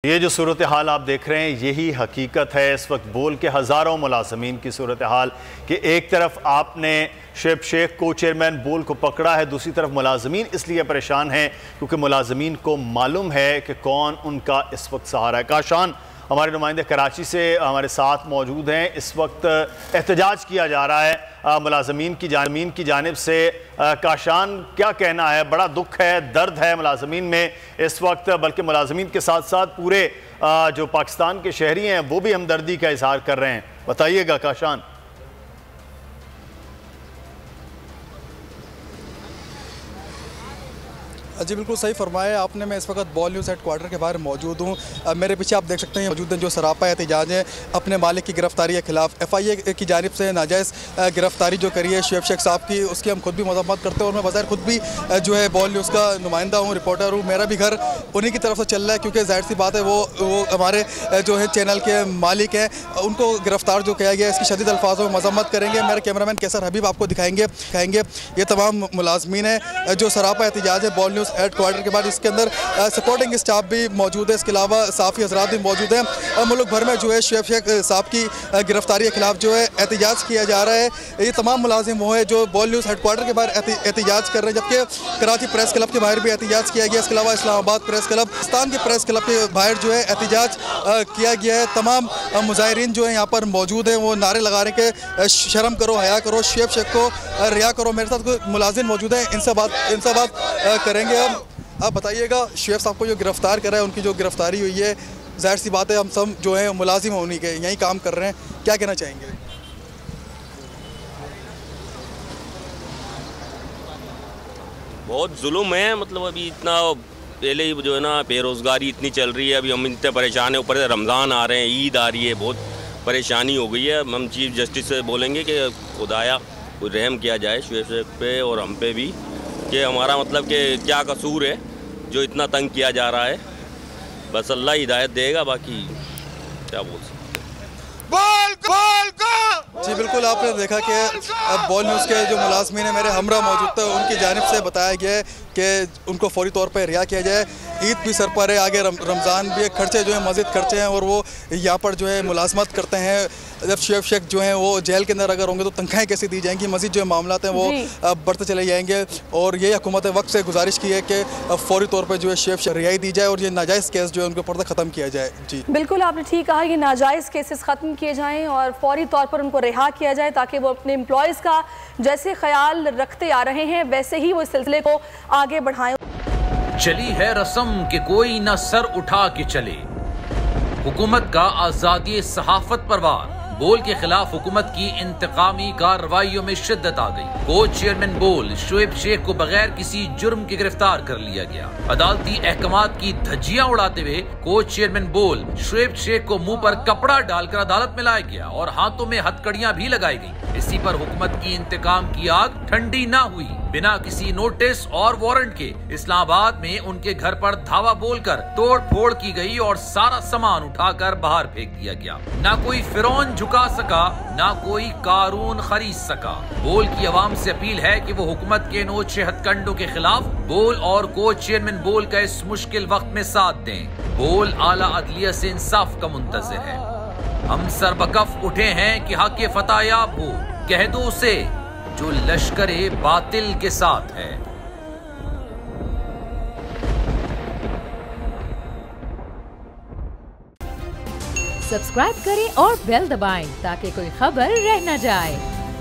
ये जो सूरत हाल आप देख रहे हैं यही हकीकत है इस वक्त बोल के हज़ारों मुलाजमीन की सूरत हाल कि एक तरफ आपने शुएब शेख को चेयरमैन बोल को पकड़ा है, दूसरी तरफ मुलाजमीन इसलिए परेशान हैं क्योंकि मुलाजमीन को मालूम है कि कौन उनका इस वक्त सहारा है। काशान हमारे नुमाइंदे कराची से हमारे साथ मौजूद हैं। इस वक्त एहतजाज किया जा रहा है मुलाजमीन की जानिब से। काशान क्या कहना है? बड़ा दुख है, दर्द है मुलाजमीन में इस वक्त, बल्कि मुलाजमीन के साथ साथ पूरे जो पाकिस्तान के शहरी हैं वो भी हमदर्दी का इजहार कर रहे हैं। बताइएगा काशान। जी बिल्कुल सही फरमाया आपने। मैं इस वक्त बॉल न्यूज़ हेडक्वार्टर के बाहर मौजूद हूँ। मेरे पीछे आप देख सकते हैं मौजूद हैं जो सरापा एहतजाज है अपने मालिक की गिरफ्तारी के खिलाफ। FIA की जानिब से नाजायज़ गिरफ्तारी जो करी है शुएब शेख साहब की, उसकी हम खुद भी मजम्मत करते हैं और मैं बज़ाहिर खुद भी जो है बॉल न्यूज़ का नुमाइंदा हूँ, रिपोर्टर हूँ। मेरा भी घर उन्हीं की तरफ से चल रहा है क्योंकि जाहिर सी बात है वो हमारे जो है चैनल के मालिक हैं, उनको गिरफ्तार जो किया गया इसकी शदीद अल्फाज में मजम्मत करेंगे। मेरे कैमरामैन कैसर हबीब आपको दिखाएंगे ये तमाम मुलाजमीन हैं जो सरापा एहतजाज है बॉल न्यूज़ हेडक्वार्टर के बाद। इसके अंदर सपोर्टिंग स्टाफ भी मौजूद है, इसके अलावा साफ़ी हजरात भी मौजूद हैं। मुल्क भर में जो है शुएब शेख साहब की गिरफ्तारी के खिलाफ जो है एहतजाज किया जा रहा है। ये तमाम मुलाजिम वो है जो बॉल न्यूज़ हेडक्वार्टर के बाहर एहतजाज कर रहे हैं, जबकि कराची प्रेस क्लब के बाहर भी एहतजाज किया गया। इसके अलावा इस्लामाबाद प्रेस क्लब, पाकिस्तान के प्रेस क्लब के बाहर जो है एहतजाज किया गया है। तमाम मुजाहिरीन जो है यहाँ पर मौजूद हैं, वो नारे लगा रहे हैं कि शर्म करो, हया करो, शुएब शेख को रिहा करो। मेरे साथ कोई मुलाजिम मौजूद हैं, इनसे बात करेंगे हम। आप बताइएगा शुएब साहब को जो गिरफ्तार करा है, उनकी जो गिरफ्तारी हुई है, जाहिर सी बात है हम सब जो है मुलाजिम हैं उन्हीं के, यहीं काम कर रहे हैं, क्या कहना चाहेंगे? बहुत जुल्म है, मतलब अभी इतना पहले ही जो है ना बेरोज़गारी इतनी चल रही है, अभी हम इतने परेशान हैं, ऊपर से रमज़ान आ रहे हैं, ईद आ रही है, बहुत परेशानी हो गई है। हम चीफ जस्टिस से बोलेंगे कि खुदाया कोई रहम किया जाए शुएब शेख पे और हम पे भी, कि हमारा मतलब कि क्या कसूर है जो इतना तंग किया जा रहा है। बस अल्लाह हिदायत देगा, बाकी क्या बोल सकते हैं। जी बिल्कुल, आपने देखा कि बॉल न्यूज़ के जो मुलाजमीन है मेरे हमरा मौजूद थे, उनकी जानिब से बताया गया है कि उनको फौरी तौर पर रिहा किया जाए। ईद भी सर पर है, आगे रमज़ान भी है, खर्चे जो है मज़ीद खर्चे हैं और वो यहाँ पर जो है मुलाजमत करते हैं। जब शुएब शेख जो हैं वो जेल के अंदर अगर होंगे तो तनख्वाहें कैसे दी जाएंगी, मज़ीद जो है मामला हैं वो बढ़ते चले जाएंगे। और ये हुकूमत वक्त से गुजारिश की है कि फौरी तौर पर जो है शुएब शेख रिहाई दी जाए और ये नाजायज़ केस जो है उनके ऊपर ख़त्म किया जाए। जी बिल्कुल आपने ठीक कहा, ये नाजायज़ केसेस ख़त्म किए जाएँ और फौरी तौर पर उनको रिहा किया जाए ताकि वो अपने एम्प्लॉयज़ का जैसे ख्याल रखते आ रहे हैं वैसे ही वो इस सिलसिले को आगे बढ़ाएं। चली है रस्म कि कोई न सर उठा के चले, हुकूमत का आजादी सहाफत पर वार। बोल के खिलाफ हुकूमत की इंतकामी कार्रवाइयों में शिद्दत आ गई। कोच चेयरमैन बोल शुएब शेख को बगैर किसी जुर्म के गिरफ्तार कर लिया गया। अदालती अहकामात की धज्जियां उड़ाते हुए कोच चेयरमैन बोल शुएब शेख को मुंह पर कपड़ा डालकर अदालत में लाया गया और हाथों में हथकड़ियां भी लगाई गई। इसी पर हुकूमत की इंतकाम की आग ठंडी न हुई। बिना किसी नोटिस और वारंट के इस्लामाबाद में उनके घर पर धावा बोलकर तोड़ फोड़ की गई और सारा सामान उठाकर बाहर फेंक दिया गया। ना कोई फिरौन झुका सका, ना कोई कारून खरीद सका। बोल की आवाम से अपील है कि वो हुकूमत के नोचे हथकंडों के खिलाफ बोल और कोच चेयरमैन बोल का इस मुश्किल वक्त में साथ दें। बोल आला अदलिया से इंसाफ का मुंतज़िर है। हम सरबकफ उठे हैं कि हक फतह याब हो, कह दो उसे जो लश्करे बातिल के साथ है। सब्सक्राइब करें और बेल दबाएं ताकि कोई खबर रह न जाए।